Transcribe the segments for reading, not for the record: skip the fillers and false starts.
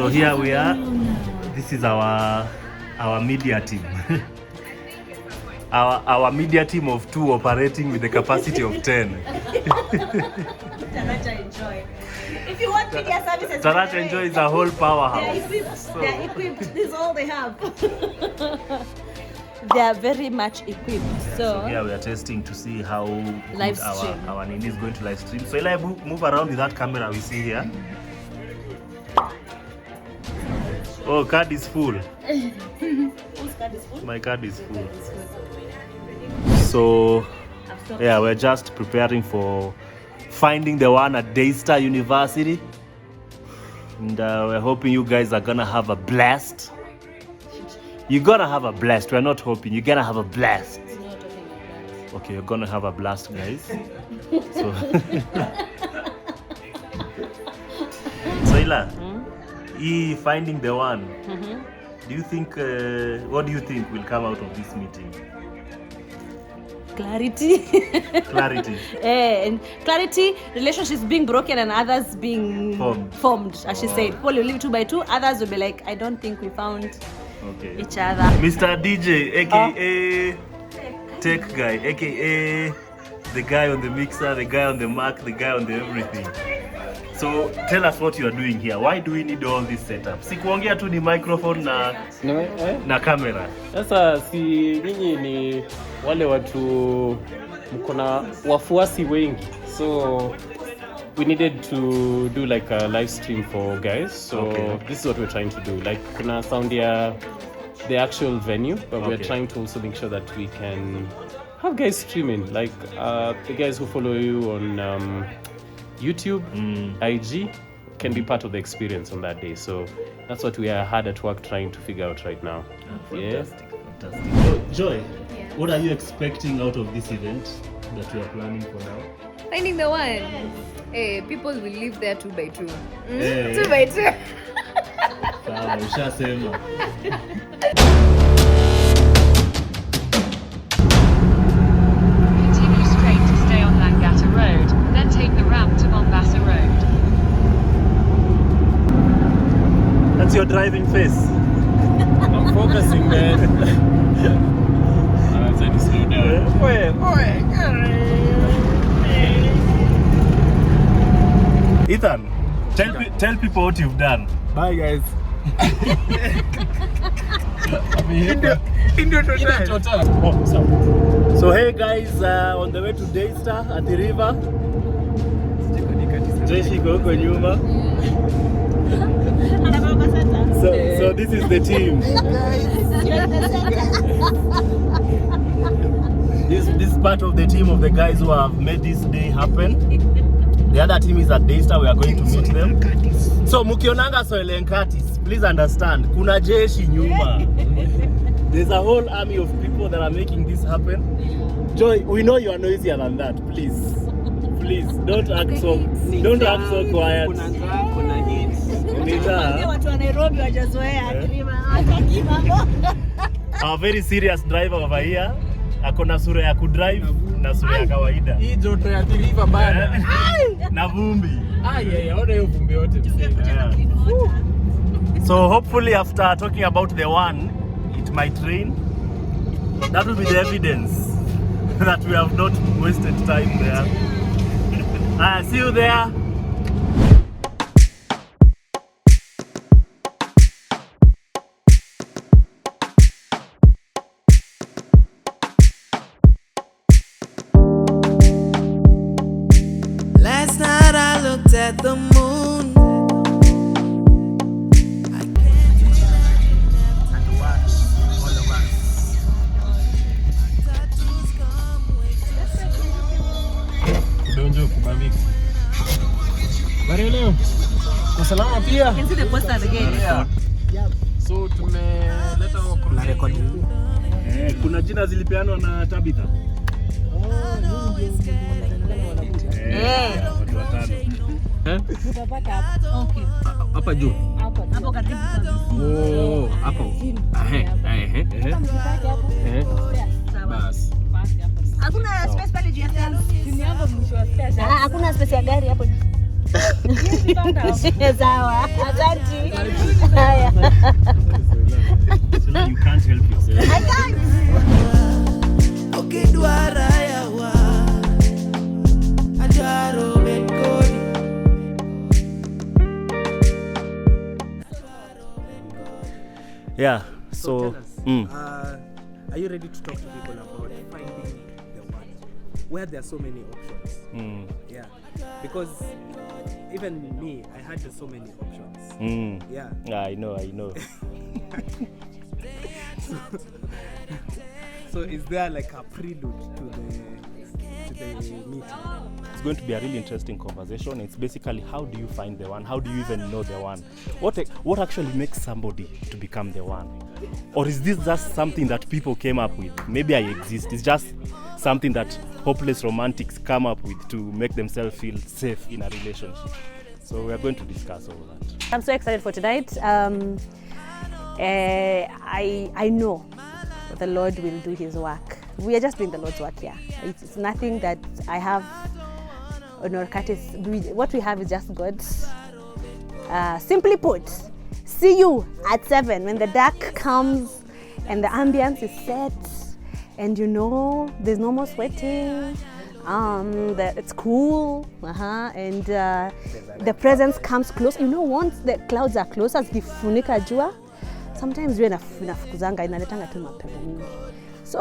So here we are. This is our media team. our media team of 2 operating with the capacity of 10. Taracha Enjoy. If you want media services, Taracha Enjoy is a whole powerhouse. They're equipped. This is all they have. They are very much equipped. Yeah, so here we are testing to see how good our Nini is going to live stream. So Soila, move around with that camera we see here. Oh, card is full. Whose card is full? My card is full. So yeah, we're just preparing for finding the one at Daystar University, and we're hoping you guys are gonna have a blast. You're gonna have a blast. We're not hoping. You're gonna have a blast. Okay, you're gonna have a blast, guys. So Soila, finding the one. Do you think? What do you think will come out of this meeting? Clarity. Clarity. And clarity, relationships being broken and others being formed, as she said. People will live 2 by 2, others will be like, I don't think we found each other. Mr. DJ, aka Tech Guy, aka the guy on the mixer, the guy on the Mac, the guy on the everything. So tell us what you are doing here. Why do we need all this setup? Si kuongea tu ni microphone na camera. Sasa si nyinyi ni wale watu mkona wafuasi wengi. So we needed to do like a live stream for guys. So this is what we're trying to do. Like kuna sound the actual venue, but we're trying to also make sure that we can have guys streaming. Like the guys who follow you on YouTube, IG can be part of the experience on that day. So that's what we are hard at work trying to figure out right now. Fantastic. So, Joy, what are you expecting out of this event that we are planning for now? Finding the one. Hey, people will live there 2 by 2. Hey. 2 by 2. Sawa, ushasema. Continue straight to stay on Langata Road, then take the ramp to Mombasa Road. That's your driving face. I'm focusing, man. I'm trying to slow down. Ethan, tell people what you've done. Bye, guys. So hey guys, on the way to Daystar at the river. Jeshi koko nyuma. So this is the team. This is part of the team of the guys who have made this day happen. The other team is at Daystar. We are going to meet them. So mukionanga Soila and Curtis, please understand, kuna jeshi nyuma. There's a whole army of people that are making this happen. Joy, we know you are noisier than that. Please, don't act so quiet. Our very serious driver over here, akona sura ya kudrive na sura ya kawaida. Hii joto ya river bana. Na vumbi. Ona hiyo vumbi yote. So hopefully after talking about the one, it might rain. That will be the evidence that we have not wasted time there. See you there. Last night I looked at the moon. Leo. Usalama pia. Can see the poster again. Yeah. So tumeleta kuna record. Kuna jina zilipeanwa na Tabitha. Watu watano. Tutapata hapo. Okay. Hapa juu. Hapo karibu kabisa. Oh, hapo. Bas. Hakuna space pale juu ya stairs. Chini hapo mwisho wa stairs. Hakuna space ya gari hapo. Sawa. Asante. Haya. So now you can't help yourself. I can't. Okay, dwara yawa. Adwaro bet kodi. Yeah. So, tell us, are you ready to talk to people about finding the one where there are so many options? Yeah, because even me, I had so many options. Yeah. I know. So is there like a prelude to the meeting? It's going to be a really interesting conversation. It's basically, how do you find the one? How do you even know the one? What actually makes somebody to become the one? Or is this just something that people came up with? Maybe I exist. It's just something that hopeless romantics come up with to make themselves feel safe in a relationship. So we are going to discuss all that. I'm so excited for tonight. I know the Lord will do his work. We are just doing the Lord's work here. It's nothing that I have on our Curtis. What we have is just God. Simply put, see you at 7 when the dark comes and the ambience is set and there's no more sweating. It's cool, and the presence comes close. Once the clouds are closer, zikifunika jua, sometimes wewe inafukuzanga inaletanga tu mapepo mingi. So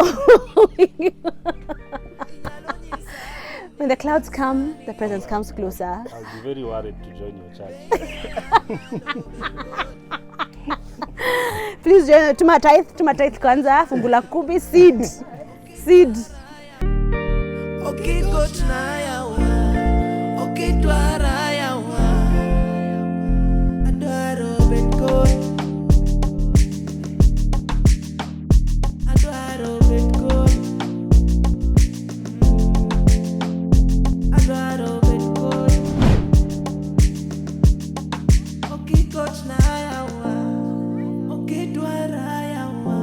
when the clouds come, the presence comes closer. I'll be very worried to join your church. Please join tuma tithe kwanza, fungu la 10, seed. Okay, got na yawa. Okay, dwara yawa. Adwaro bet kodi. Adwaro bet kodi. Adwaro bet kodi. Okay, got na yawa. Okay, dwara yawa.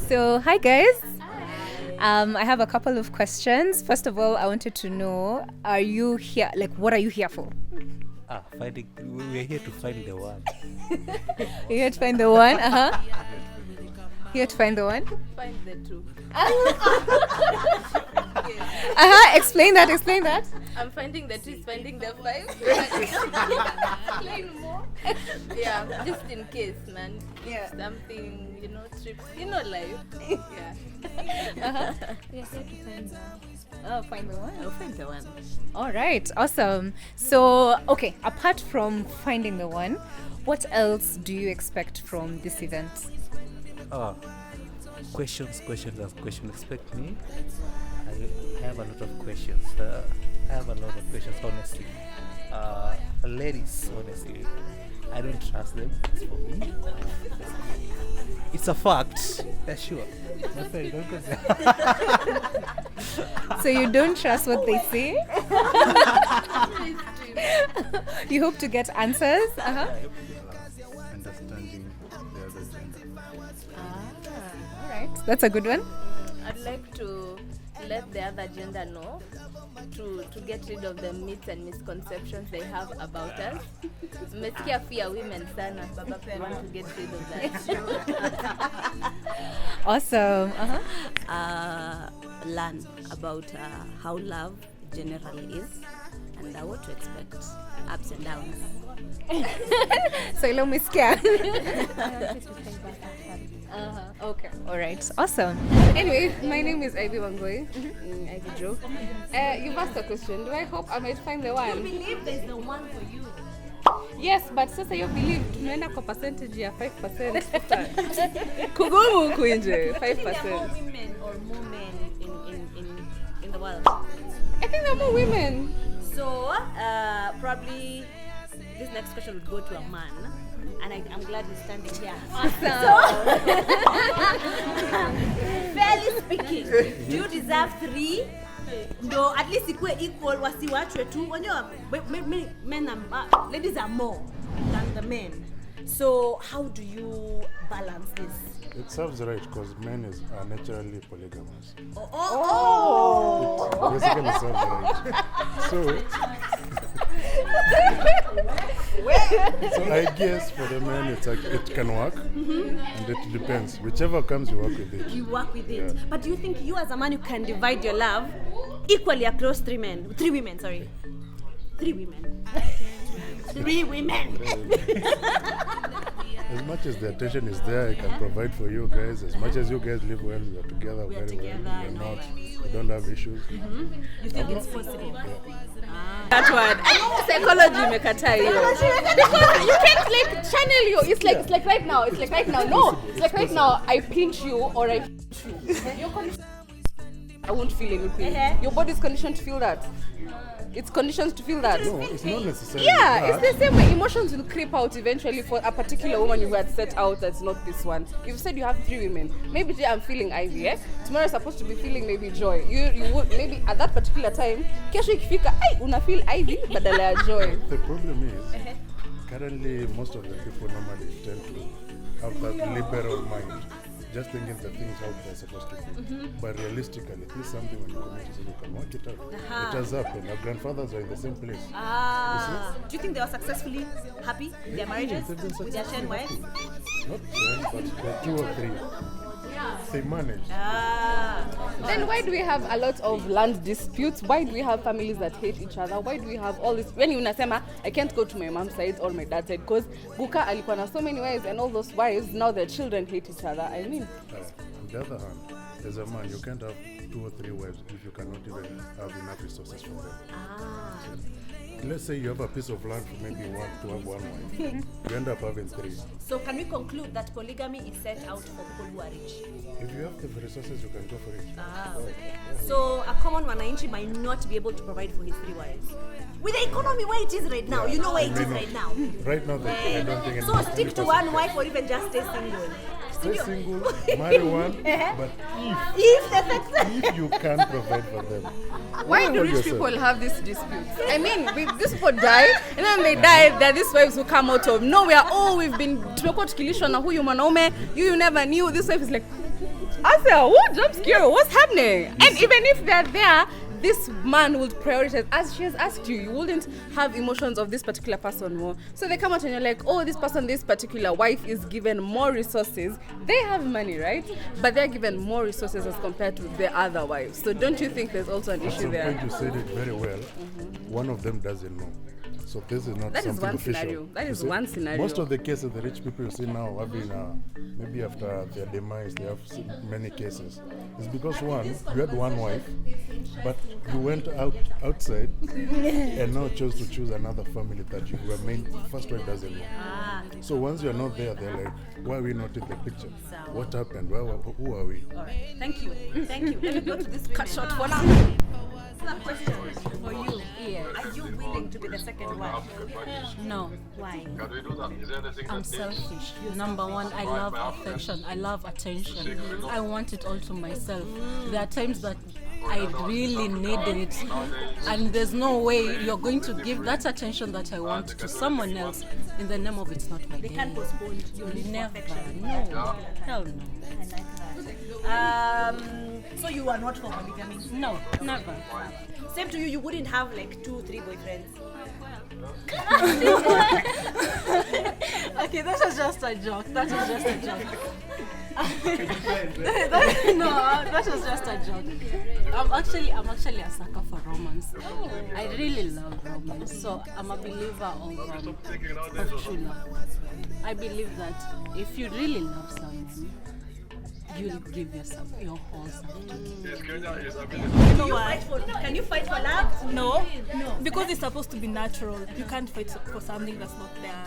So, hi guys. I have a couple of questions. First of all, I wanted to know, are you here, what are you here for? We're here to find the one. You're here to find the one? Here to find the one? Find the two. Explain that. I'm finding the two is finding the 5. Explain more. Yeah, just in case, man. Yeah. Something, trips, life. Yeah. Find the one. I'll find the one. All right, awesome. So, okay, apart from finding the one, what else do you expect from this event? Questions. Expect me. I have a lot of questions. Honestly. Ladies, honestly, I don't trust them. It's for me. It's a fact. Yeah, sure. No, sorry, don't go there. So you don't trust what they say? You hope to get answers? Understanding the other gender. All right, that's a good one. I'd like to let the other gender know to get rid of the myths and misconceptions they have about us. Mmesikia fear women sana. We want to get rid of that. Awesome. Learn about how love generally is and what to expect, ups and downs. Soila umesikia? Okay, all right, awesome. Anyway, my name is Ivy Wangoi. Ivy Joe. You've asked a question. Do I hope I might find the one? You believe there's the one for you. Yes, but sasa you believe tumeenda kwa percentage ya 5%. Kugumu huku nje, 5%. I think there are more women or more men in the world. I think there are more women. So, probably this next question would go to a man. And I'm glad he's standing here. Awesome. Fairly speaking, do you deserve 3? No, at least equal wasiwachwe tu. Ladies are more. than the men. So how do you balance this? It serves right because men are naturally polygamous. Oh! It basically serves right. So I guess for the men it can work, and it depends. Whichever comes, you work with it. You work with it. But do you think you as a man you can divide your love equally across three women? Three women. As much as the attention is there, I can provide for you guys. As much as you guys live well, we are together very well. We don't have issues. You think it's possible? That one. Psychology mekataa hiyo. Because you can't like channel you. It's like right now. No. It's like right now I pinch you or I pinch you. Your condition, I won't feel any pain. Your body is conditioned to feel that. It's conditions to feel that. No, it's not necessarily. Yeah, that. it's the same way. Emotions will creep out eventually for a particular woman you had set out that's not this one. You've said you have 3 women. Maybe today I'm feeling Ivy, Tomorrow you're supposed to be feeling maybe Joy. You would maybe at that particular time, kesho ikifika, una feel Ivy badala ya Joy. The problem is, currently most of the people normally tend to have that liberal mind. Just thinking that things how they're supposed to be. But realistically, this is something when you commit to you can work it out. It has happened. Our grandfathers are in the same place. Do you think they were successfully happy in their marriages with their shared wives? Not shared, but the 2 or 3. They managed. Then why do we have a lot of land disputes? Why do we have families that hate each other? Why do we have all this? When you unasema, I can't go to my mom's side or my dad's side because Buka alikuwa na so many wives and all those wives, now their children hate each other. I mean. On the other hand, as a man, you can't have 2 or 3 wives if you cannot even have enough resources for them. Let's say you have a piece of land for maybe to have 1 wife. You end up having 3. So can we conclude that polygamy is set out for people who are rich? If you have the resources, you can go for it. Okay. So a common wananchi might not be able to provide for his 3 wives. With the economy where it is right now, you know where it is right now. Right now, I don't think. So stick to 1 wife or even just stay single. Stay single, marry one, but if you can't provide for them. Why do rich people have these disputes? I mean, these people die, and then they die, there are these wives who come out of nowhere. Oh, we've been tumekuwa tukilishwa na huyu mwanaume, you never knew. This wife is like, Asa, what? Jump scare, what's happening? And even if they're there, this man would prioritize, as she has asked you, you wouldn't have emotions of this particular person more. So they come out and you're like, oh, this person, this particular wife is given more resources. They have money, right? But they're given more resources as compared to their other wives. So don't you think there's also an issue there? At some point you said it very well. One of them doesn't know. So this is not that something is one official. Scenario. That is one scenario. Most of the cases the rich people you see now having maybe after their demise they have many cases. It's because one, you had 1 wife, but you went outside and now chose to choose another family that you were main first wife doesn't know. So once you're not there, they're like, why are we not in the picture? What happened? Who are we? All right. Thank you. Let me go to this cut short for now. Question for you. Are you willing to be the second wife? No. Why? I'm selfish. Number 1, I love affection. I love attention. I want it all to myself. There are times that I really need it, and there's no way you're going to give that attention that I want to someone else in the name of it's not my day. They can't postpone your need for affection. No. Hell no. I like that. So you are not for polygamy? No, never. Same to you, you wouldn't have like 2, 3 boyfriends. Okay, that was just a joke. That was just a joke. No, that was just a joke. I'm actually a sucker for romance. I really love romance. So I'm a believer of true love. I believe that if you really love someone, you'll give yourself your whole self to Can you fight for love? No, because it's supposed to be natural. You can't fight for something that's not there.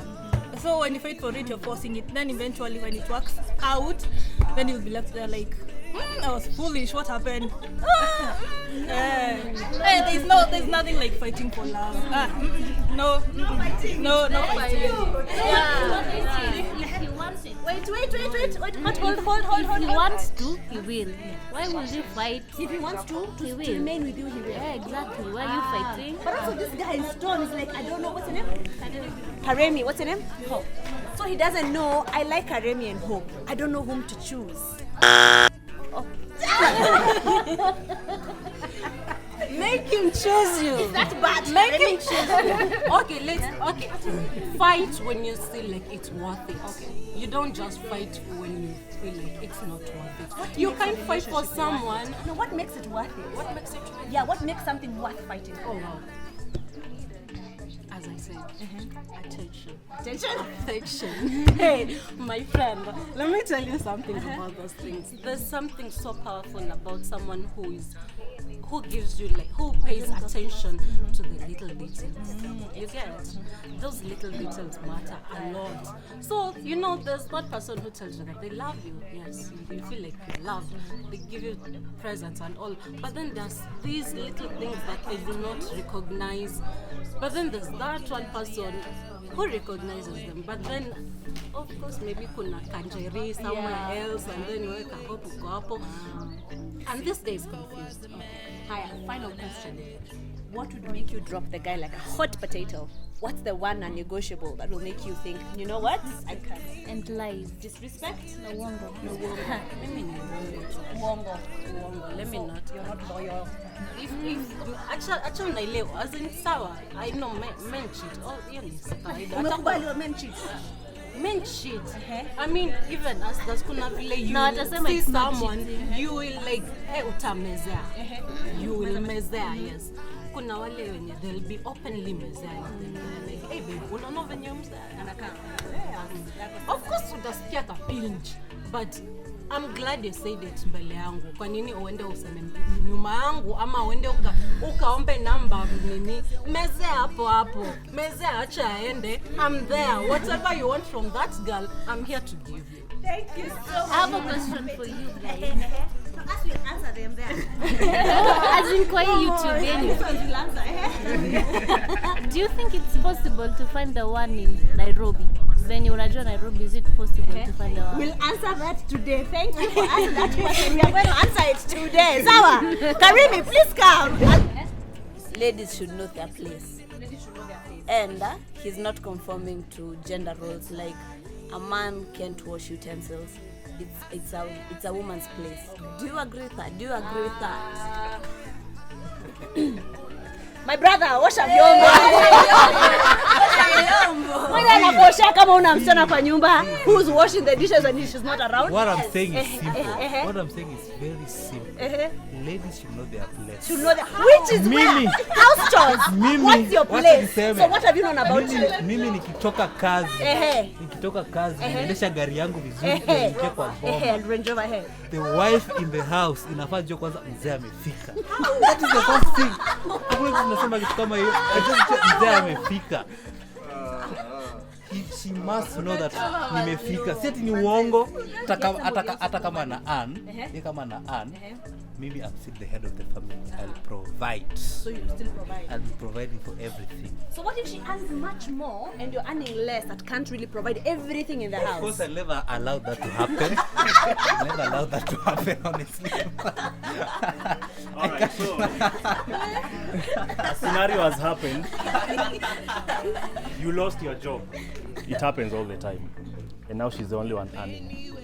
So when you fight for it, you're forcing it. Then eventually when it works out, then you'll be left there like, I was foolish, what happened? There's nothing like fighting for love. No fighting. If you want it. Wait. Hold. If he wants to, he will. Why would you fight? If he wants to he will. remain with you, he will. Yeah, exactly. Why are you fighting? But also this guy in stone is like, I don't know, what's her name? Karemi, what's her name? Hope. So he doesn't know, I like Karemi and Hope. I don't know whom to choose. Oh. Make him choose you. Is that bad? Make him choose you. Okay. Fight when you feel like it's worth it. Okay. You don't just fight when you feel like it's not worth it. You can't fight for someone. No, what makes it worth it? What makes it? Yeah, what makes something worth fighting? Oh wow. As I said, attention. Hey, my friend, let me tell you something about those things. There's something so powerful about someone who gives you, like, who pays attention to the little details. You get it? Those little details matter a lot. So, you know, there's one person who tells you that they love you. Yes, you feel like you're loved. They give you presents and all. But then there's these little things that they do not recognize. But then there's that one person who recognizes them. But then, of course, maybe kuna kanjeri somewhere else, and then you wake up, and this guy is confused. Hi, final question. What would make you drop the guy like a hot potato? What's the one non-negotiable that will make you think, you know what? I can't. And lies. Disrespect? No wonder. Wongo. Let me not. You're not loyal. If actually naelewa, as in sawa, I know men cheat. Oh, hiyo ni kawaida. Umekubali men cheat. Men cheat. I mean, even as there's kuna vile you see someone, you will like, utamezea. You will mezea, yes. Kuna wale wenye they'll be openly mezea. Like, hey babe, unaona venye mzea anakaa. Of course utasikia ka pinch, but I'm glad you said it mbele yangu. Kwa nini uende useme nyuma yangu ama uende ukaombe namba nini? Mezea hapo. Mezea acha aende. I'm there. Whatever you want from that girl, I'm here to give you. Thank you so much. I have a question for you guys. As we answer them there. As in kwa YouTube Do you think it's possible to find the one in Nairobi? When you unajua Nairobi, is it possible to find the one? We'll answer that today. Thank you for asking that question. We are going to answer it today. Sawa. Karimi, please come. Ladies should know their place. And he's not conforming to gender roles, like a man can't wash utensils. It's a woman's place. Do you agree with that? My brother, osha vyombo. Mwana anaposha kama una msichana kwa nyumba who's washing the dishes when she's not around. What I'm saying is simple. What I'm saying is very simple. Ladies should know their place. Which is where? House chores. What's your place? So what have you known about it? Mimi nikitoka kazi. Niendesha gari yangu vizuri kuelekea kwa boma. Range Rover here. The wife in the house inafaa jua kwanza mzee amefika. That is the first thing. Tunasema kitu kama hiyo. Mzee amefika. She must know that nimefika. Si ati ni uongo. Hata kama na Ann, maybe I'm still the head of the family. I'll provide. So you still provide? I'll be providing for everything. So what if she earns much more and you're earning less that can't really provide everything in the house? Of course, I never allowed that to happen. Honestly. Alright, so a scenario has happened. You lost your job. It happens all the time. And now she's the only one earning.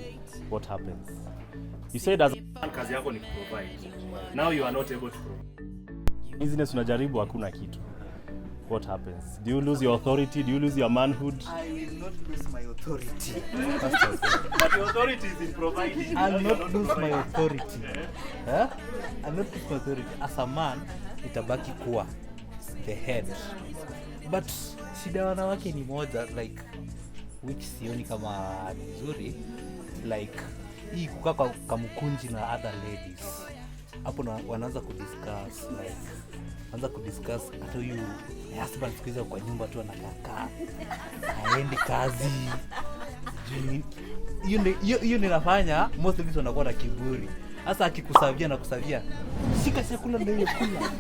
What happens? You said as kazi yako ni provide. Now you are not able to provide. Business unajaribu hakuna kitu. What happens? Do you lose your authority? Do you lose your manhood? I will not lose my authority. But your authority is in providing. I'll not lose my authority. I'll not lose my authority. As a man, itabaki kuwa the head. But shida wanawake ni moja, like, which sioni kama nzuri, like hii kukaa kwa kamkunji na other ladies. Hapo wanaanza kudiscuss, like anza kudiscuss hata huyu husband sikiza kwa nyumba tu anakaa haendi kazi. Hiyo ninafanya most of these wanakuwa na kiburi. Sasa akikusavia na kusavia, shika chakula ndio kula.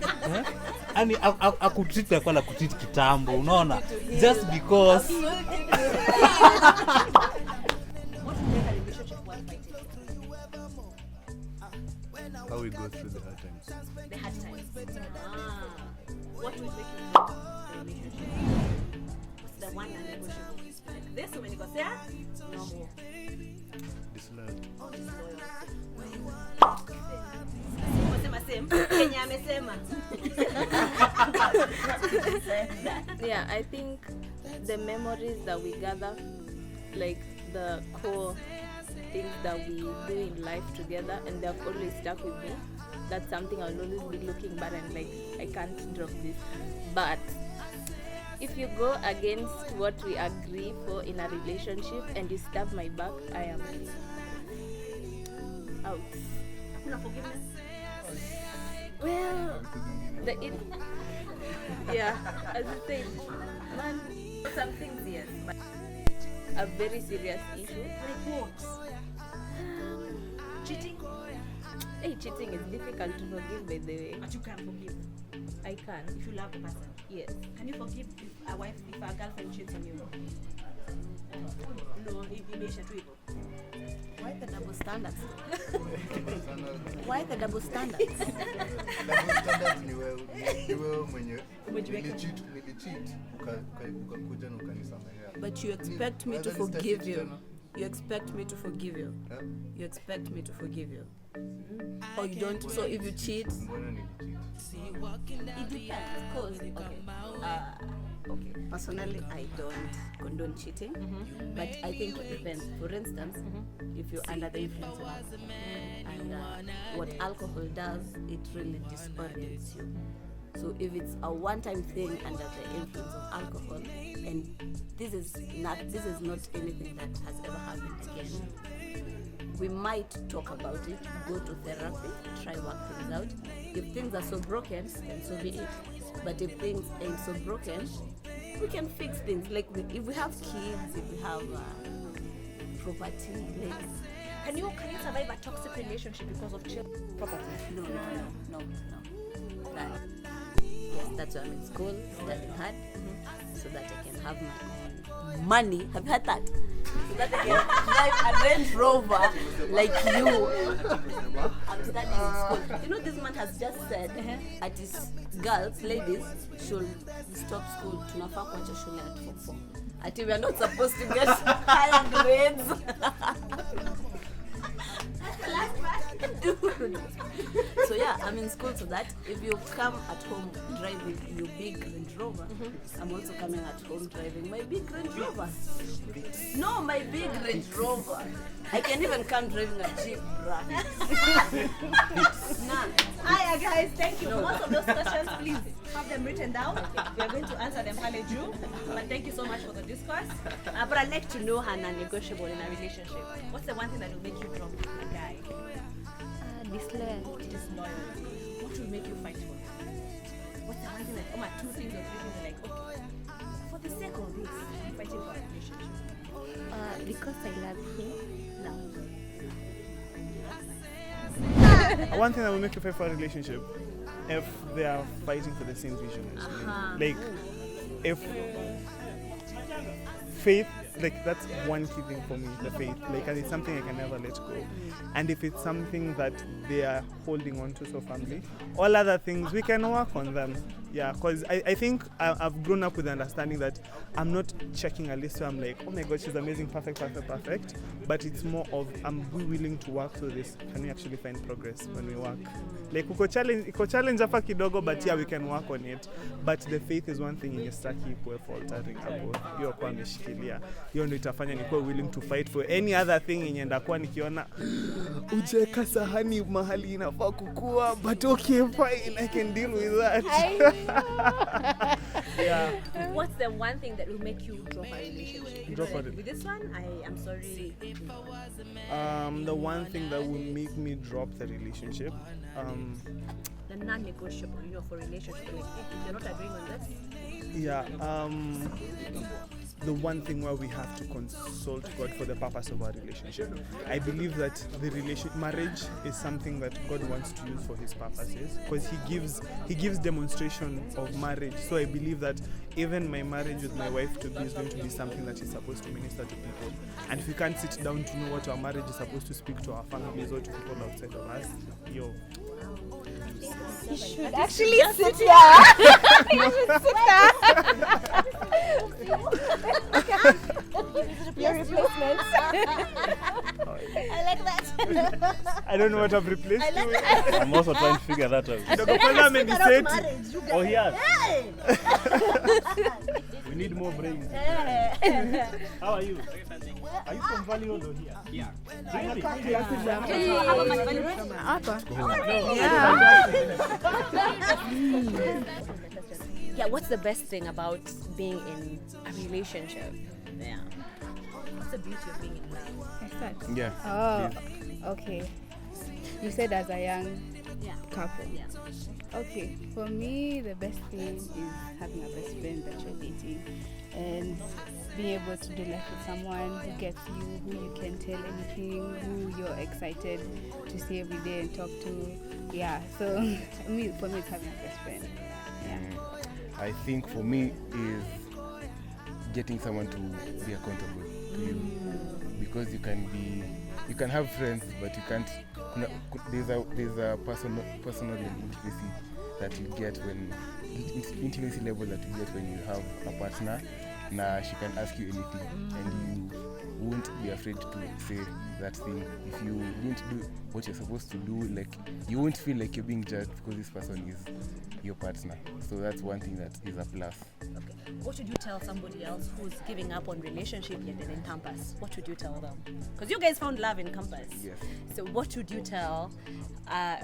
Yaani akutreat kwa la kutreat kitambo, unaona? Just because What how we go through the hard times. The hard times. What will make you drop the relationship? What's the one non-negotiable? Like this, when you go there, no more. Disloyalty. Oh, disloyalty. Same. Kenya amesema. Yeah, I think the memories that we gather, like the core things that we do in life together, and they've always stuck with me. That's something I'll always be looking back and like, I can't drop this. But if you go against what we agree for in a relationship and you stab my back, I am out. Hakuna forgiveness? Well, yeah, as you said, man, some things, yes, but a very serious issue. Like what? Cheating? Hey, cheating is difficult to forgive, by the way. But you can forgive. I can. If you love the person. Yes. Can you forgive if a girlfriend cheats on you? No, imeisha tu hivyo. Why the double standards? Why the double standards? Double standards ni wewe mwenye nilicheat ukakuja na ukanisamehea. But you expect me to forgive you. You expect me to forgive you. Yeah? You expect me to forgive you. Or you don't. So if you cheat, Mbona nilicheat? it depends. Cause okay. Personally, I don't condone cheating, but I think it depends. For instance, if you're under the influence of alcohol, and what alcohol does, it really disorients you. So if it's a one-time thing under the influence of alcohol, and this is not anything that has ever happened again, we might talk about it, go to therapy, try work things out. If things are so broken, then so be it. But if things ain't so broken, we can fix things. Like if we have kids, if we have property, like Can you survive a toxic relationship because of property? No. Yes, that's why I'm in school, studying hard, so that I can have my own money. Have you heard that? So that I can drive a Range Rover like you. I'm studying in school. You know, this man has just said at his girls, ladies, should stop school. Tunafaa kuacha shule at form 4. Ati we are not supposed to get higher grades. Dude. So yeah, I'm in school so that if you come at home driving your big Range Rover, I'm also coming at home driving my big Range Rover. No, my big Range Rover. I can even come driving a Jeep, bruh. None. Hi guys, thank you. Most of those questions, please have them written down. We are going to answer them pale juu. But thank you so much for the discourse. But I'd like to know her non-negotiable in a relationship. What's the one thing that will make you drop a guy? Disloyalty. What will make you fight for him? What's the one thing like, two things or three things like, okay, for the sake of this, I'm fighting for a relationship? Because I love him. One thing that will make you fight for a relationship, if they are fighting for the same vision as me. Like, if faith, like that's one key thing for me, the faith. Like, and it's something I can never let go. And if it's something that they are holding on to so firmly, all other things, we can work on them. Yeah, because I think I've grown up with the understanding that I'm not checking a list where I'm like, oh my God, she's amazing, perfect. But it's more of, am we willing to work through this? Can we actually find progress when we work? Like, uko challenge hapa kidogo, but yeah, we can work on it. But the faith is one thing yenye staki kuwe faltering hapo. Hiyo kwa ameshikilia. Hiyo ndio itafanya nikuwe willing to fight for any other thing yenye ndakuwa nikiona ujeka sahani mahali inafaa kukua, but okay, fine, I can deal with that. Yeah. What's the one thing that will make you drop a relationship? Drop like, it. with this one, I am sorry. The one thing that will make me drop the relationship, the non-negotiable, for relationship. Like, if you're not agreeing on this. Yeah. The one thing where we have to consult God for the purpose of our relationship. I believe that marriage is something that God wants to use for His purposes, because He gives demonstration of marriage. So I believe that even my marriage with my wife to be is going to be something that is supposed to minister to people. And if we can't sit down to know what our marriage is supposed to speak to our families or to people outside of us, You should actually sit there. You should sit there. Your replacement. I like that. I don't know what I've replaced I like you that. with. I'm also trying to figure that out. Ndogo kwanza ameniseti. Oh, he has. Hey. We need more brains. How are you? Are you from Valley Road or here? Yeah. Really? Yeah, what's the best thing about being in a relationship? Yeah. What's the beauty of being in love? Yeah. Oh, okay. You said as a young couple. Yeah. Okay, for me, the best thing is having a best friend that you're dating and being able to do life with someone who gets you, who you can tell anything, who you're excited to see every day and talk to. Yeah, so for me, it's having a best friend. Yeah. I think for me is getting someone to be accountable to you, because you can have friends, but you can't. There's a personal intimacy that you get when intimacy level that you get when you have a partner. Nah, she can ask you anything, and you won't be afraid to say that thing. If you didn't do what you're supposed to do, like you won't feel like you're being judged because this person is your partner. So that's one thing that is a plus. Okay. What would you tell somebody else who's giving up on relationship yet in Campus? What would you tell them? Because you guys found love in Campus. Yes. So what would you tell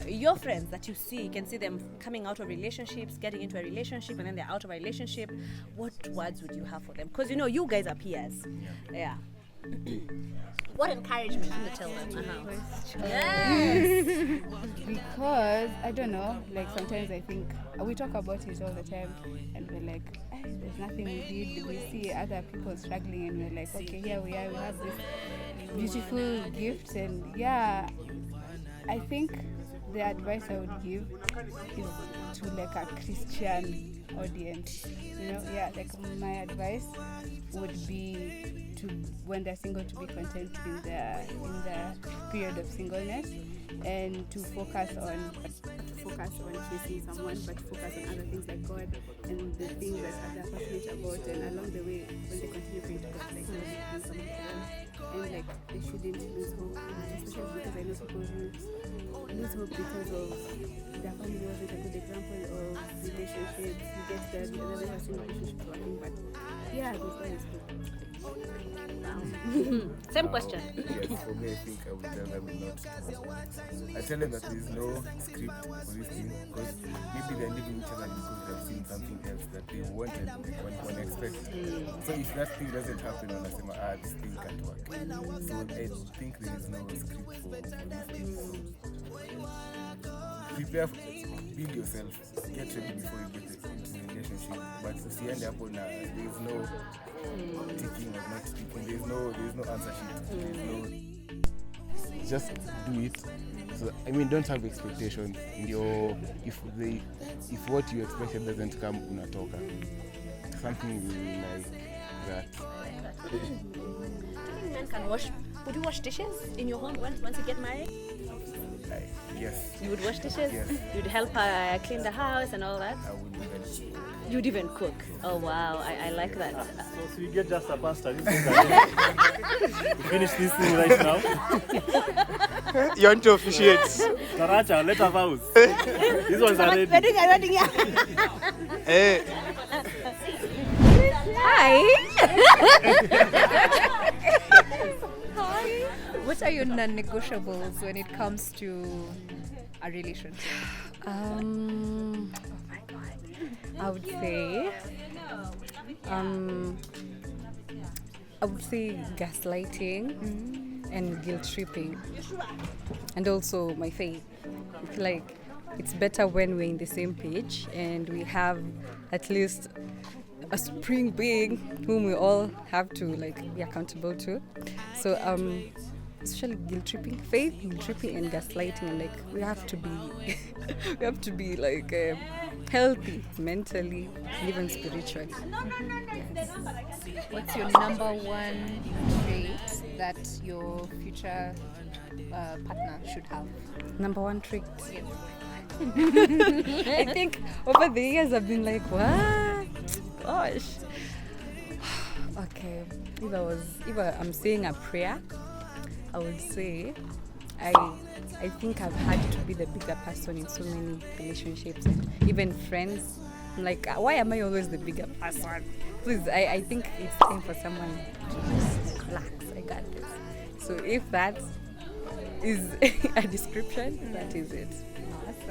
your friends that you see? You can see them coming out of relationships, getting into a relationship, and then they're out of a relationship. What words would you have for them? Because you guys are peers. Yeah. What encouragement would you tell them? Yes. Because I don't know, like sometimes I think we talk about it all the time and we're like, there's nothing we did. We see other people struggling and we're like, okay, here we are, we have this beautiful gift. And yeah, I think the advice I would give is to like a Christian audience, like my advice would be to, when they're single, to be content in the period of singleness, and to focus on chasing someone, but focus on other things like God and the things that they're passionate about, and along the way when they continue praying to God, like God will bring someone to them, and like they shouldn't lose hope, especially because I know people who lose hope because of their family wasn't a good example of relationships. You get the other person relationship working, but yeah, this one is good. Same question. Yes, for me, I think I would tell them not. I tell them that there is no script for this thing, because maybe they're leaving each other because they've seen something else that they wanted, like one expect. So if that thing doesn't happen, on this thing can't work. So I think there is no script for this thing. Prepare, build yourself, get ready before you get into the relationship. But if you end up on there is no ticking or not ticking, there is no answer sheet. Just do it. So don't have expectations. If what you expected doesn't come, unatoka. Something like that. Do you think men can wash? Would you wash dishes in your home once you get married? Yes. You would wash dishes? Yes. You'd help clean the house and all that? I would even cook. You'd even cook? Oh wow, I like that. So you get just a pasta. You finish this thing right now. You want to officiate? Karacha, let her vows. These ones are ready. We're doing a wedding, yeah. Hey. Hi. Hi. What are your non-negotiables when it comes to a relationship? Oh my God. I would say gaslighting and guilt tripping, and also my faith. It's like it's better when we're in the same page and we have at least a spring being whom we all have to be accountable to. So especially guilt tripping, and gaslighting, and we have to be healthy mentally and even spiritually. Yes. What's your number one trait that your future partner should have? Number one trait? Yes. I think over the years I've been like, what? Gosh. Okay. If I'm saying a prayer, I would say I think I've had to be the bigger person in so many relationships and even friends. I'm like, why am I always the bigger person? Please, I think it's time for someone to just relax. I got this. So if that is a description, that is it. Awesome.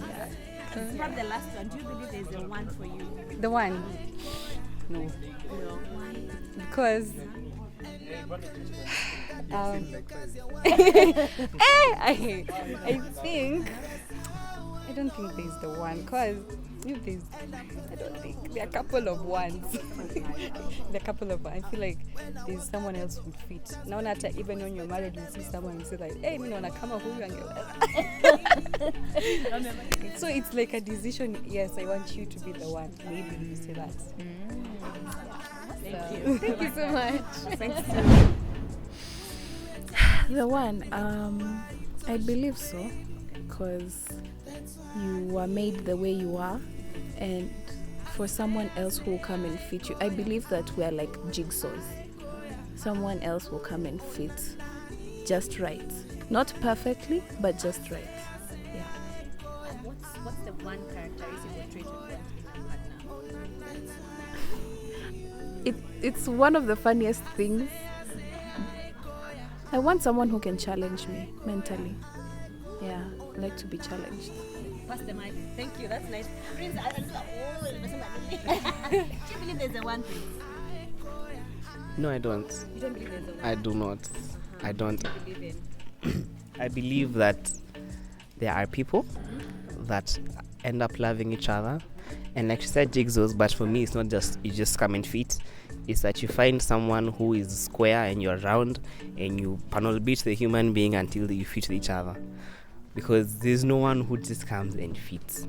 Yeah. From the last one, do you believe there's a one for you? The one? No. No. Why? Because I don't think there's the one. Because if there's, I don't think there are a couple of ones. There are a couple of. I feel like there's someone else who would fit. Now that even when you're married, you see someone and say like, "Hey, me wanna come over here and So it's like a decision. Yes, I want you to be the one. Maybe you say that. Thank you. Thank you so much. Thanks. The one, I believe so, because you were made the way you are, and for someone else who will come and fit you, I believe that we are like jigsaws. Someone else will come and fit just right. Not perfectly, but just right. Yeah. And what's the one characteristic or trait you want in a partner? It's one of the funniest things. I want someone who can challenge me mentally. Yeah, I like to be challenged. Pass the mic. Thank you. That's nice. Prince, I don't know. Do you believe there's a one thing? No, I don't. You don't believe there's a one? I do not. I don't. What do you believe in? I believe that there are people that end up loving each other. And like you said, jigsaws, but for me, it's not just you just come and fit. It's that you find someone who is square and you're round and you panel beat the human being until you fit with each other. Because there's no one who just comes and fits.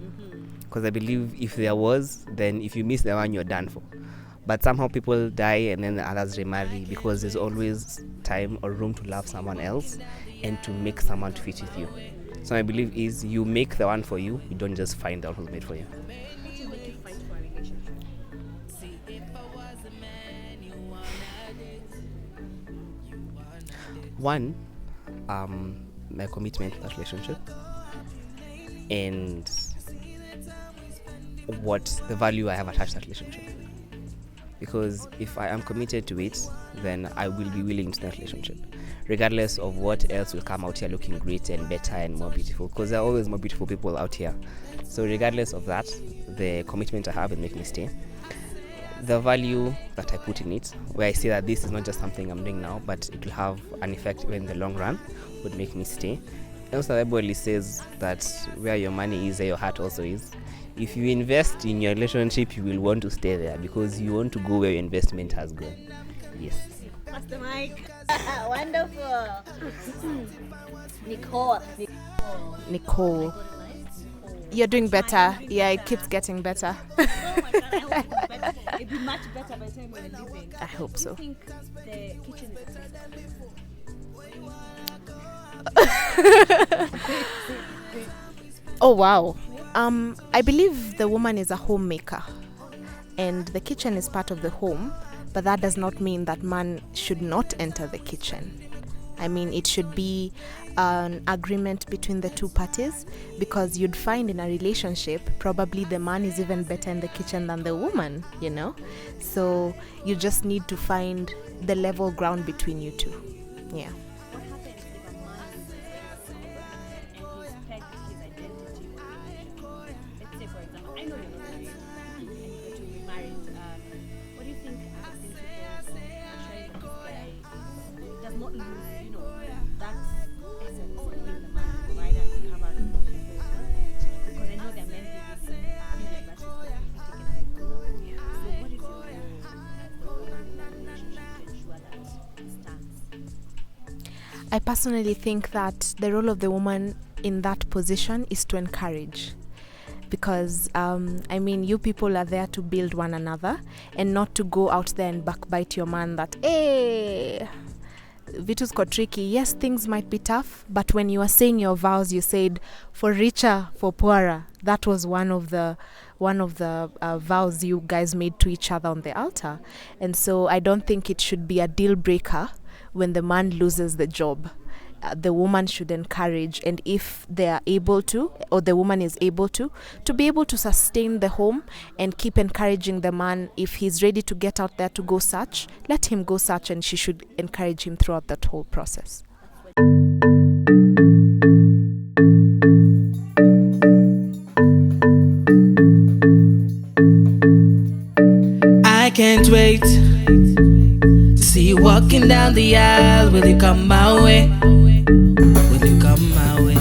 Because I believe if there was, then if you miss the one, you're done for. But somehow people die and then the others remarry because there's always time or room to love someone else and to make someone to fit with you. So I believe is you make the one for you, you don't just find the one who's made for you. What will make you fight for a relationship? One, my commitment to that relationship and what the value I have attached to that relationship. Because if I am committed to it, then I will be willing to that relationship, regardless of what else will come out here looking great and better and more beautiful, because there are always more beautiful people out here. So regardless of that, the commitment I have will make me stay. The value that I put in it, where I see that this is not just something I'm doing now, but it will have an effect in the long run, would make me stay. And also, everybody says that where your money is, there your heart also is. If you invest in your relationship, you will want to stay there because you want to go where your investment has gone. Yes. Pass the mic. Wonderful. Nicole. Nicole. You're doing better. Yeah, it keeps getting better. Oh my God, I hope it's better. It'll be much better by the time we're leaving. I hope so. Do you think the kitchen is Oh wow. I believe the woman is a homemaker and the kitchen is part of the home, but that does not mean that man should not enter the kitchen. I mean, it should be an agreement between the two parties, because you'd find in a relationship probably the man is even better in the kitchen than the woman, you know? So you just need to find the level ground between you two. Yeah. What happens if a man is and he's pegged his identity in a relationship? Let's say, for example, I know you're not married and you're to be married. What do you think are the principles of ensuring that this guy does not lose, that essence of being the man, the provider, and the cover? Because I know there are men who just feel like that's just completely taken away from them. So what is your role as the woman in that relationship to ensure that it stands? I personally think that the role of the woman in that position is to encourage, because I mean, you people are there to build one another and not to go out there and backbite your man that, hey, vitus ko tricky. Yes, things might be tough, but when you are saying your vows, you said for richer, for poorer. That was one of the vows you guys made to each other on the altar. And so I don't think it should be a deal breaker when the man loses the job. The woman should encourage, and if they are able to, or the woman is able to be able to sustain the home and keep encouraging the man. If he's ready to get out there to go search, let him go search, and she should encourage him throughout that whole process. I can't wait to see you walking down the aisle. Will you come my way? Will you come my way?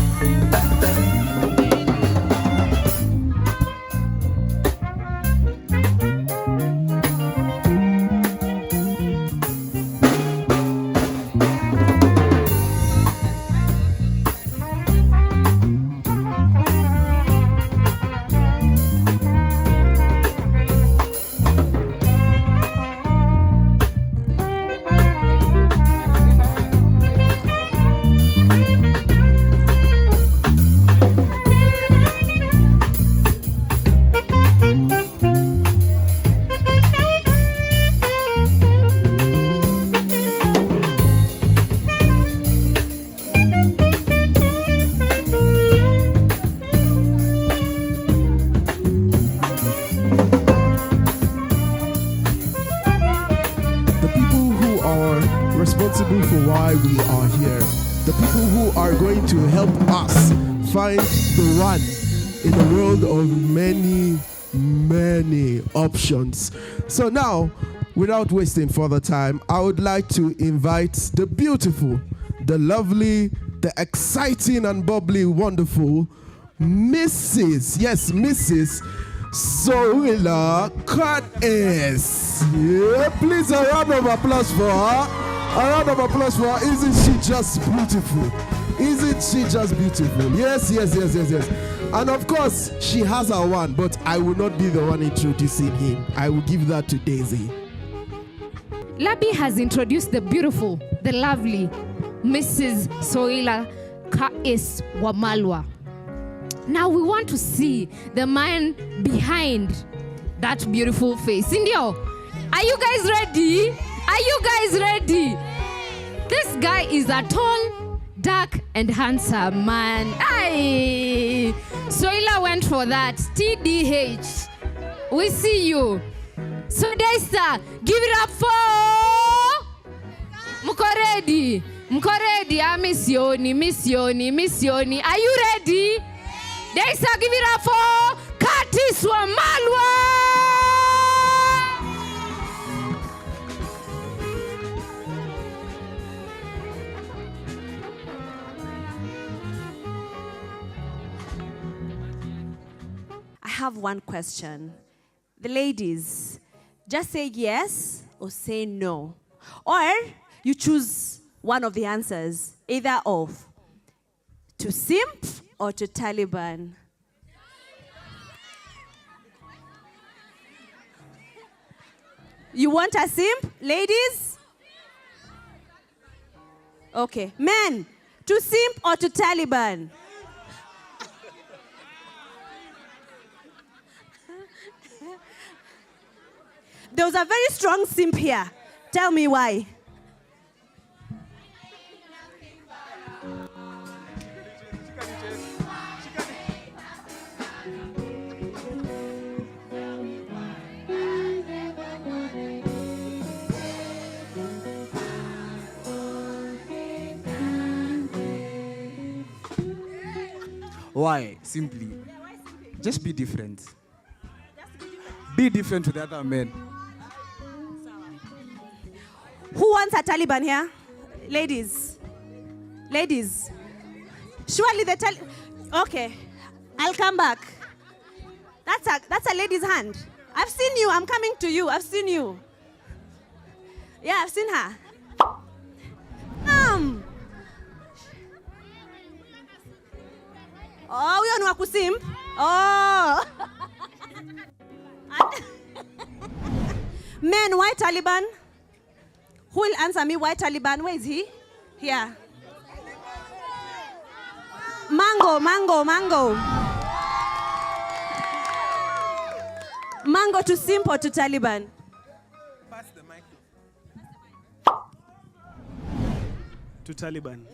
responsible for why we are here. The people who are going to help us find the one in a world of many, many options. So now, without wasting further time, I would like to invite the beautiful, the lovely, the exciting and bubbly, wonderful Mrs. Soila Curtis. Yeah, please, a round of applause for her. A round of applause for her. Isn't she just beautiful? Isn't she just beautiful? Yes. And of course, she has her one, but I will not be the one introducing him. I will give that to Daisy. Labi has introduced the beautiful, the lovely Mrs. Soila Curtis Wamalwa. Now we want to see the man behind that beautiful face. Indio, are you guys ready? Are you guys ready? This guy is a tall, dark, and handsome man. Aye. Soila went for that. TDH. We see you. So Daystar, give it up for Mkoredi. Missioni. Are you ready? Daystar, give it up for Curtis Wamalwa. I have one question. The ladies, just say yes or say no. Or you choose one of the answers, either of to simp or to Taliban. You want a simp, ladies? Okay. Men, to simp or to Taliban? There was a very strong simp here. Tell me why. Why? Simply, just be different. Be different to the other men. Who wants a Taliban here? Ladies. Surely the Okay, I'll come back. That's a lady's hand. I've seen you. I'm coming to you. I've seen you. Yeah, I've seen her. Oh, we are not kusim. Oh. Men, why Taliban? Who will answer me? Why Taliban? Where is he? Here. Mango. Mango to simple to Taliban. Pass the mic. To Taliban.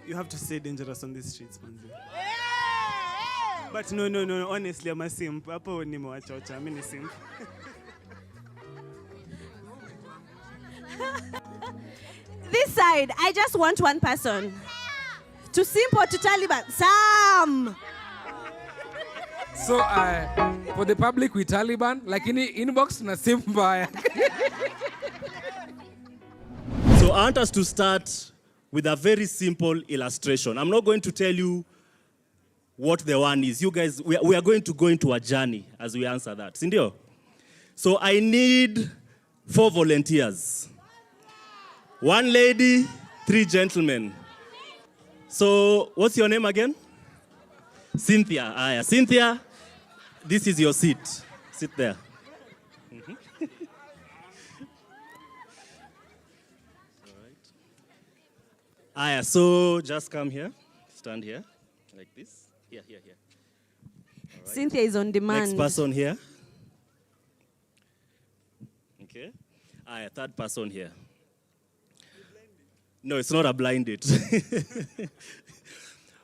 You have to stay dangerous on these streets, Manzi. But no. Honestly, I'm a simp. Hapo nimewachocha. Mimi ni simp. This side, I just want one person. To simple to Taliban. Sam! So, for the public with Taliban, lakini inbox na simp mbaya. So I want us to start with a very simple illustration. I'm not going to tell you what the one is. You guys, we are going to go into a journey as we answer that. Sindio? So I need 4 volunteers. 1 lady, 3 gentlemen. So what's your name again? Cynthia. Aya. Cynthia, this is your seat. Sit there. Aya, so just come here. Stand here. Like this. Here. All right. Cynthia is on demand. Next person here. Okay. Aya, 3rd person here. No, it's not a blind date.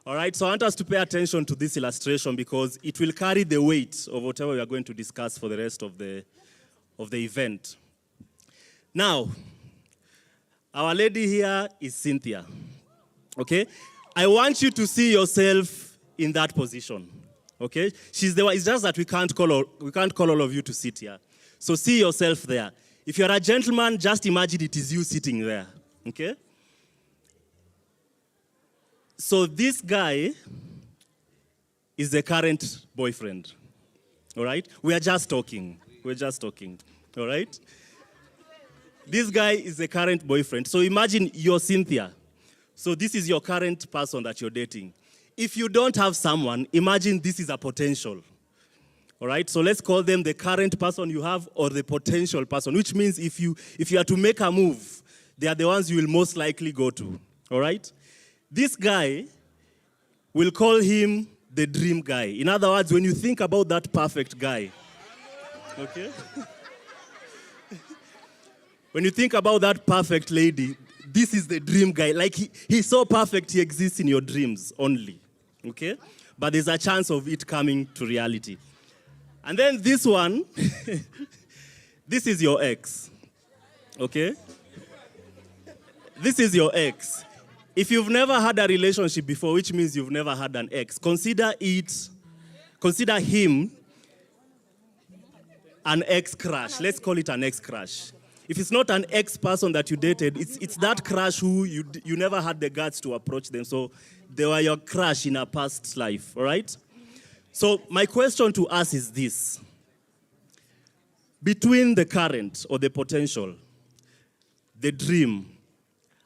All right, so I want us to pay attention to this illustration because it will carry the weight of whatever we are going to discuss for the rest of the event. Now, our lady here is Cynthia. Okay? I want you to see yourself in that position. Okay? She's the one. It's just that we can't call all of you to sit here. So see yourself there. If you're a gentleman, just imagine it is you sitting there. Okay? So this guy is the current boyfriend. All right? We are just talking. All right? This guy is the current boyfriend. So imagine you're Cynthia. So this is your current person that you're dating. If you don't have someone, imagine this is a potential. All right? So let's call them the current person you have or the potential person, which means if you are to make a move, they are the ones you will most likely go to. All right? This guy, we'll call him the dream guy. In other words, when you think about that perfect guy, okay? When you think about that perfect lady, this is the dream guy. Like he's so perfect, he exists in your dreams only, okay? But there's a chance of it coming to reality. And then this one, this is your ex, okay? This is your ex. If you've never had a relationship before, which means you've never had an ex, consider him an ex-crush. Let's call it an ex-crush. If it's not an ex-person that you dated, it's that crush who you never had the guts to approach them. So they were your crush in a past life, all right? So my question to us is this. Between the current or the potential, the dream,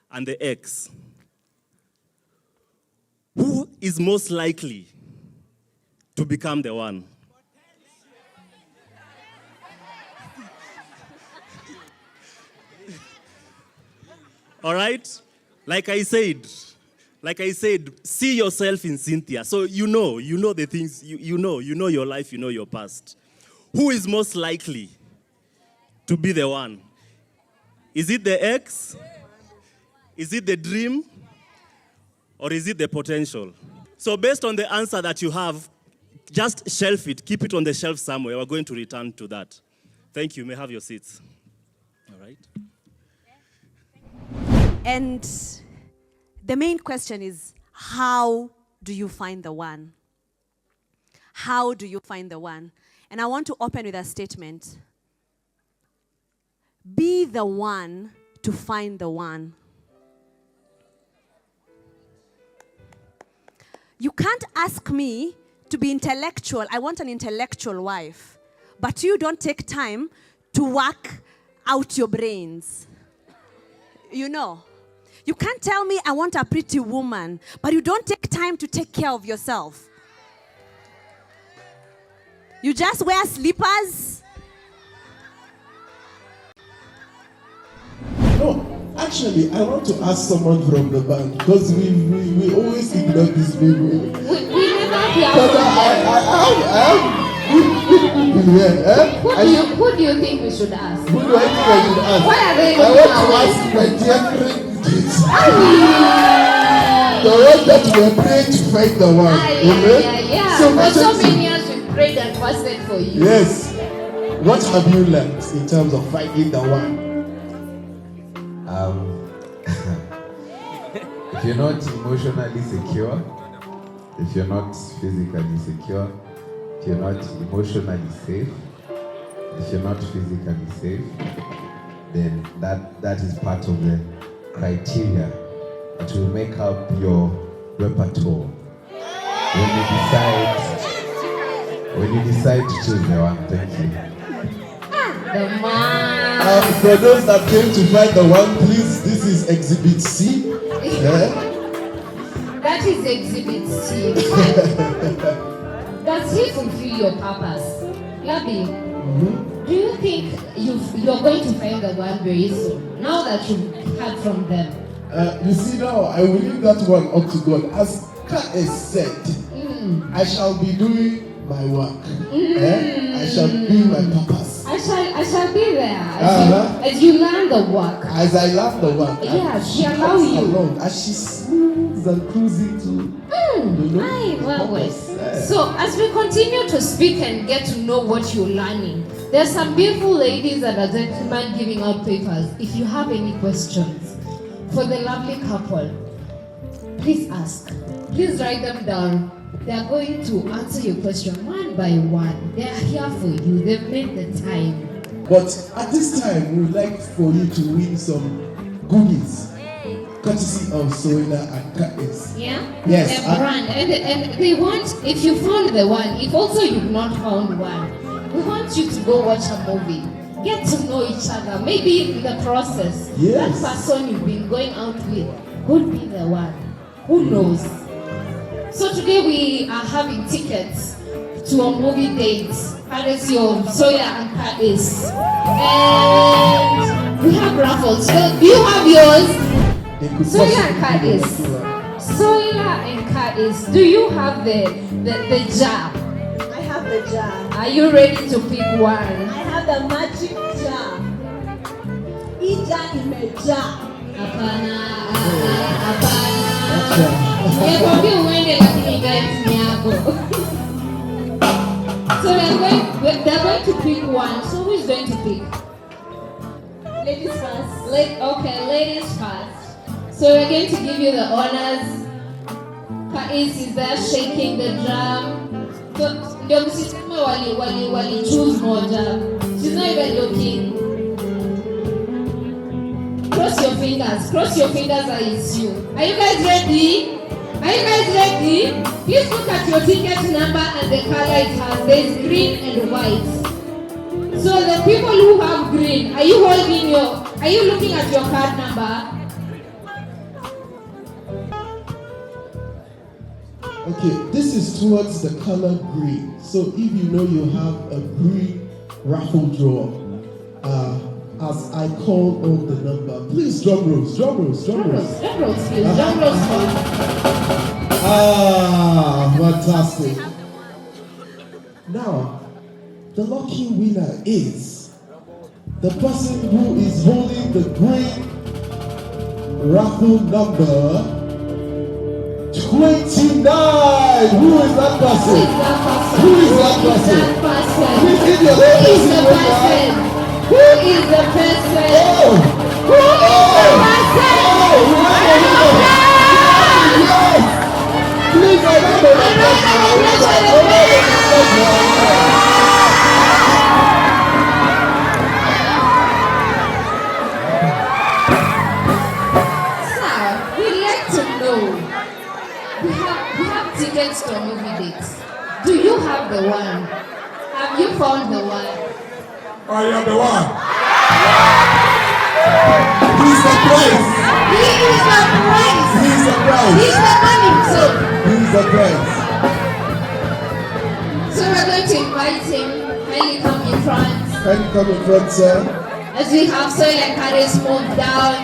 and the ex, who is most likely to become the one? All right? Like I said, see yourself in Cynthia. So you know the things, you know your life, you know your past. Who is most likely to be the one? Is it the ex? Is it the dream? Or is it the potential? So based on the answer that you have, just shelf it. Keep it on the shelf somewhere. We're going to return to that. Thank you. You may have your seats. All right. And the main question is, how do you find the one? How do you find the one? And I want to open with a statement. Be the one to find the one. You can't ask me to be intellectual. I want an intellectual wife. But you don't take time to work out your brains. You know. You can't tell me I want a pretty woman, but you don't take time to take care of yourself. You just wear slippers Actually, I want to ask someone from the band because we always ignore these people. We never hear But from I have good people here. Who do you think we should ask? Who do I think I should ask? Why are they I want to looking ask my dear friend kids. The away? one that we are praying to find the one. Yeah. So For so question many years we prayed and fasted for you. yes. What have you learned in terms of finding the one? If you're not emotionally secure, if you're not physically secure, if you're not emotionally safe, if you're not physically safe, then that is part of the criteria that will make up your repertoire when you decide to choose the one. Thank you. The man. For those that came to find the one, please, this is Exhibit C. That is Exhibit C. Does he fulfill your purpose? Labi, do you think you're going to find the one very soon? Now that you've heard from them. You see now, I will leave that one up to God. As Ka said, I shall be doing my work. I shall be my purpose. I shall be there as you learn the work. As I learn the work. Yes, she allows you. Along, as she smooths and cruising to So as we continue to speak and get to know what you're learning, there's some beautiful ladies and a gentleman giving out papers. If you have any questions for the lovely couple, please ask. Please write them down. They are going to answer your question one by one. They are here for you. They've made the time. But at this time, we would like for you to win some goodies, courtesy of Soila and Katis. Yeah? Yes. Their brand. And they want, if you found the one, if also you've not found one, we want you to go watch a movie. Get to know each other. Maybe in the process, that person you've been going out with could be the one. Who knows? So today we are having tickets to a movie date. Courtesy of Soila and Katis. And we have raffles. So do you have yours? Soila and Katis. Soila and Katis, do you have the jar? I have the jar. Are you ready to pick one? I have the magic jar. Hii jar imejaa. Hapana. Nikwambia uende lakini guys ni yako. So they're going to pick one. So who is going to pick? Ladies first. Okay, ladies first. So we're going to give you the honors. Kais is there shaking the drum. So ndio msiseme wali choose moja. She's not even looking. Cross your fingers, I assume. Are you guys ready? Please look at your ticket number and the color it has. There's green and white. So the people who have green, are you looking at your card number? Okay, this is towards the color green. So if you know you have a green raffle draw, as I call on the number, please drum rolls, please. Fantastic. Now, the lucky winner is the person who is holding the green raffle number 29. Who is that person? Please give your name. Who is the person? Who is the person? Please, I don't know Sir, we'd like to know. We have tickets to movie dates. Do you have the one? Have you found the one? I am the one. He's the prize. He's the man himself. He's the prize. So we're going to invite him. Kindly come in front. Can you come in front, sir? As we have Soila and Katis move down.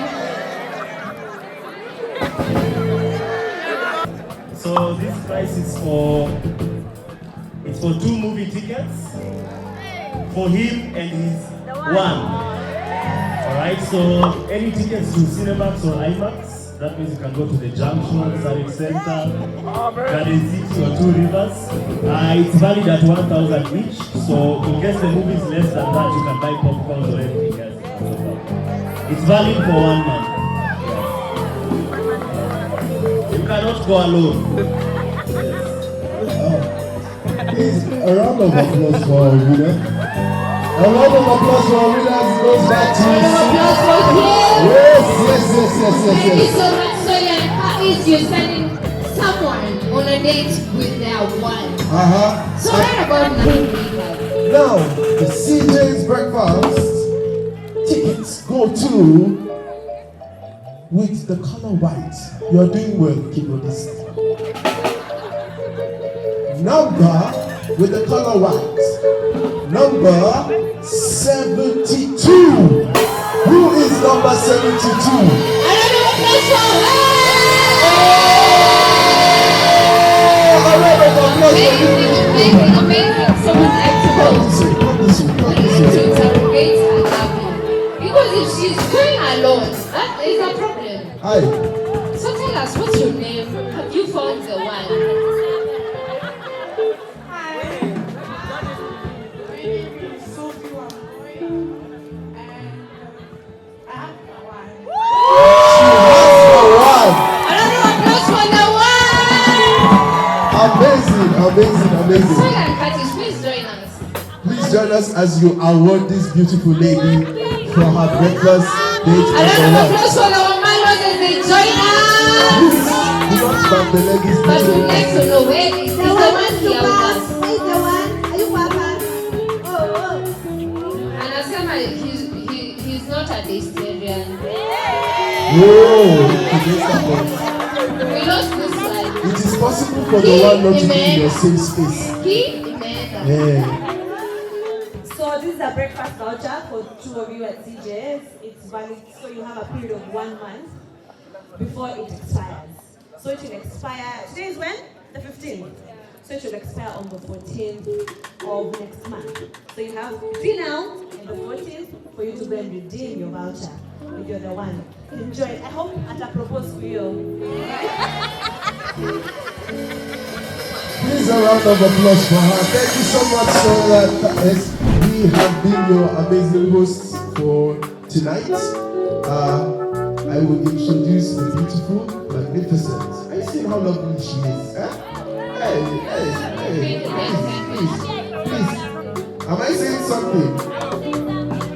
So this price is for 2 movie tickets for him and his one. Alright, so any tickets to Cinemax or IMAX, that means you can go to the Junction, Sarit Center, Garden City or Two Rivers. It's valid at 1,000 each, so in case the movie is less than that, you can buy popcorn or anything else. It's valid for 1 month. You cannot go alone. Please, a round of applause for our winner. A round of applause for our winners goes back to Yes. Thank you so much, Soila. How is you sending someone on a date with their one? So what about now? Now, the CJ's breakfast tickets go to with the color white. You're doing well, keep on this. Number with the color white. Number 72. Who is number 72? Because if she's going alone, that is a problem. Hi. So tell us, what's your name? Have you found the one? Amazing. Soila and Curtis, please join us. Please join us as you award this beautiful lady for her breakfast date. Applause for our mamas as they join us. Do not bump the ladies. But we like to know where is the one here with us. Where's the one? Are you Papa? Oh. And Asama, he's not a Daystarian. We lost this slide. It is possible for the one not to be in your same space. Yeah. So this is a breakfast voucher for 2 of you at CJ's. It's valid, so you have a period of 1 month before it expires. So it will expire, today is when? The 15th. So it will expire on the 14th of next month. So you have till now and the 14th for you to go and redeem your voucher if you're the one. Enjoy it. I hope I propose for you. Please a round of applause for her. Thank you so much, Soila. We have been your amazing hosts for tonight. I will introduce the beautiful, magnificent. Are you seeing how lovely she is? Hey, please. Am I saying something?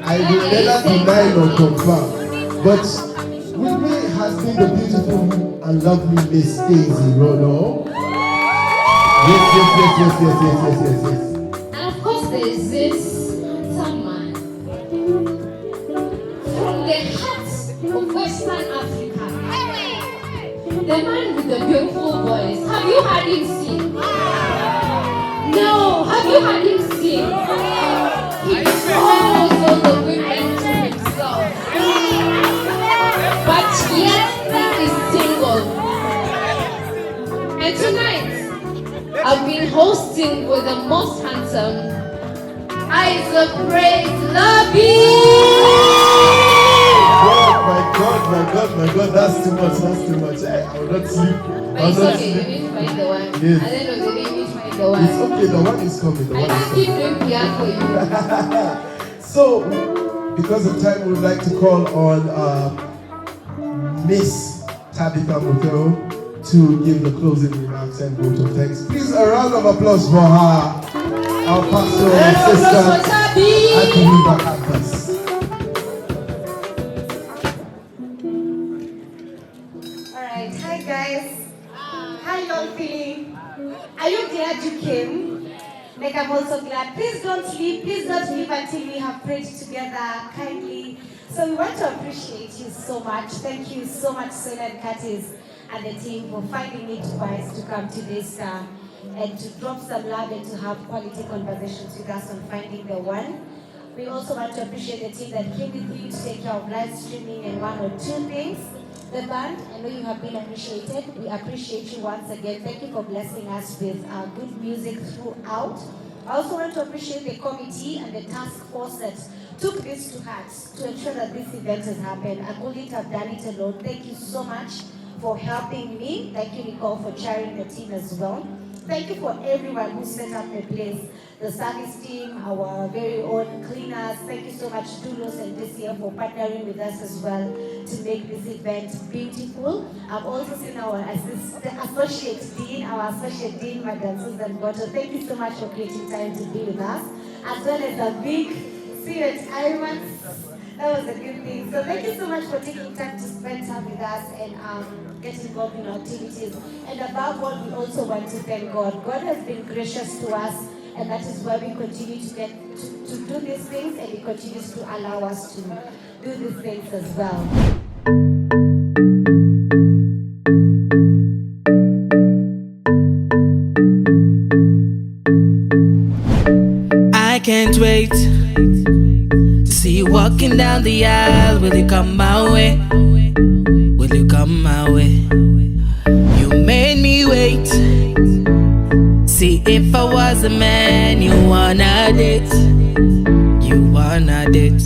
I will neither deny nor confirm. But with me has been the beautiful and lovely Miss Daisy Rono. Yes. And of course there is this someone from the heart of Western Africa. The man with the beautiful voice. Have you heard him sing? No. Have you heard him sing? He calls all the women to himself. But yet he is single. And tonight, I've been hosting with the most handsome Eyes of Praise Lobby. My God, that's too much. Hey, I will not sleep. But it's okay, you need to find the one. Yes. At the end of the day, you need to find the one. It's okay, the one is coming. I just keep doing PR for you. So, because of time, we would like to call on Miss Tabitha Motero to give the closing remarks and vote of thanks. Please, a round of applause for her, our pastor and sister at the River Campus. Alright, hi guys. How you all feeling? Are you glad you came? Like I'm also glad. Please don't leave until we have prayed together kindly. So we want to appreciate you so much. Thank you so much, Soila and Curtis and the team for finding it wise to come to Daystar and to drop some love and to have quality conversations with us on finding the one. We also want to appreciate the team that came with you to take care of live streaming and 1 or 2 things. The band, I know you have been appreciated. We appreciate you once again. Thank you for blessing us with good music throughout. I also want to appreciate the committee and the task force that took this to heart to ensure that this event has happened. I couldn't have done it alone. Thank you so much for helping me. Thank you, Nicole, for chairing the team as well. Thank you for everyone who set up the place. The service team, our very own cleaners. Thank you so much, Dulos and DCF, for partnering with us as well to make this event beautiful. I've also seen our associate dean, Madam Susan Botto. Thank you so much for creating time to be with us, as well as a big serious Iron. That was a good thing. So thank you so much for taking time to spend time with us and get involved in our activities. And above all, we also want to thank God. God has been gracious to us, and that is why we continue to get to do these things, and He continues to allow us to do these things as well. I can't wait to see you walking down the aisle. Will you come my way? Will you come my way? You made me wait. See, if I was a man you wanna date, you wanna date.